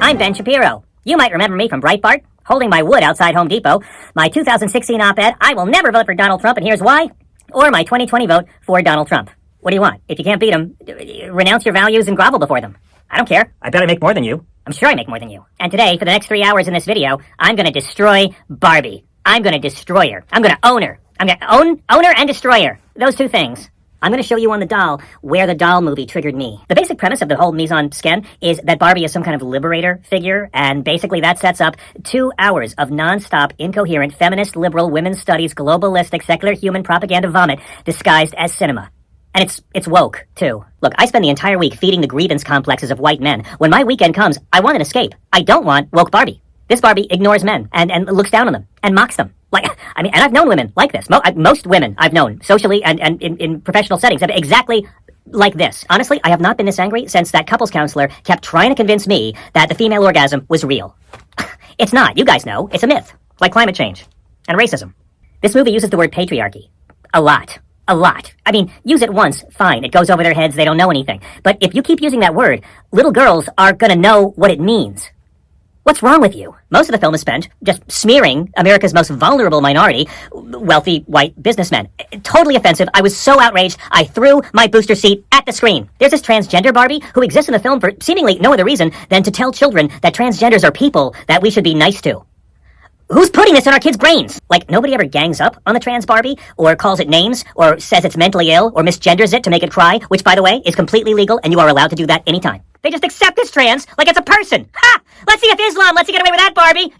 I'm Ben Shapiro. You might remember me from Breitbart, holding my wood outside Home Depot, my 2016 op-ed, I will never vote for Donald Trump and here's why, or my 2020 vote for Donald Trump. What do you want? If you can't beat them, renounce your values and grovel before them. I don't care. I bet I make more than you. I'm sure I make more than you. And today, for the next 3 hours in this video, I'm gonna destroy Barbie. I'm gonna destroy her. I'm gonna own her. I'm gonna own her and destroy her. Those two things. I'm going to show you on the doll where the doll movie triggered me. The basic premise of the whole mise en scène is that Barbie is some kind of liberator figure, and basically that sets up 2 hours of non-stop, incoherent, feminist, liberal, women's studies, globalistic, secular human propaganda vomit disguised as cinema. And it's woke, too. Look, I spend the entire week feeding the grievance complexes of white men. When my weekend comes, I want an escape. I don't want woke Barbie. This Barbie ignores men and looks down on them and mocks them. And I've known women like this. Most women I've known, socially and in professional settings, have exactly like this. Honestly, I have not been this angry since that couples counselor kept trying to convince me that the female orgasm was real. It's not. You guys know. It's a myth. Like climate change and racism. This movie uses the word patriarchy. A lot. A lot. I mean, use it once, fine. It goes over their heads. They don't know anything. But if you keep using that word, little girls are gonna know what it means. What's wrong with you? Most of the film is spent just smearing America's most vulnerable minority, wealthy white businessmen. Totally offensive. I was so outraged, I threw my booster seat at the screen. There's this transgender Barbie who exists in the film for seemingly no other reason than to tell children that transgenders are people that we should be nice to. Who's putting this in our kids' brains? Like, nobody ever gangs up on the trans Barbie, or calls it names, or says it's mentally ill, or misgenders it to make it cry, which, by the way, is completely legal, and you are allowed to do that anytime. They just accept it's trans like it's a person. Ha! Let's see if Islam lets you get away with that, Barbie.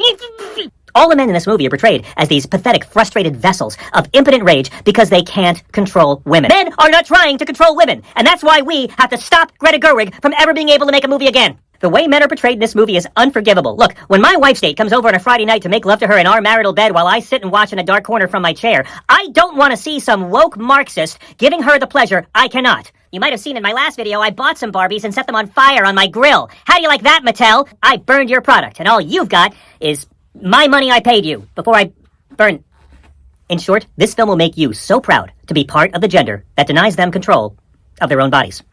All the men in this movie are portrayed as these pathetic, frustrated vessels of impotent rage because they can't control women. Men are not trying to control women, and that's why we have to stop Greta Gerwig from ever being able to make a movie again. The way men are portrayed in this movie is unforgivable. Look, when my wife's date comes over on a Friday night to make love to her in our marital bed while I sit and watch in a dark corner from my chair, I don't want to see some woke Marxist giving her the pleasure I cannot. You might have seen in my last video, I bought some Barbies and set them on fire on my grill. How do you like that, Mattel? I burned your product, and all you've got is my money I paid you before I burned. In short, this film will make you so proud to be part of the gender that denies them control of their own bodies.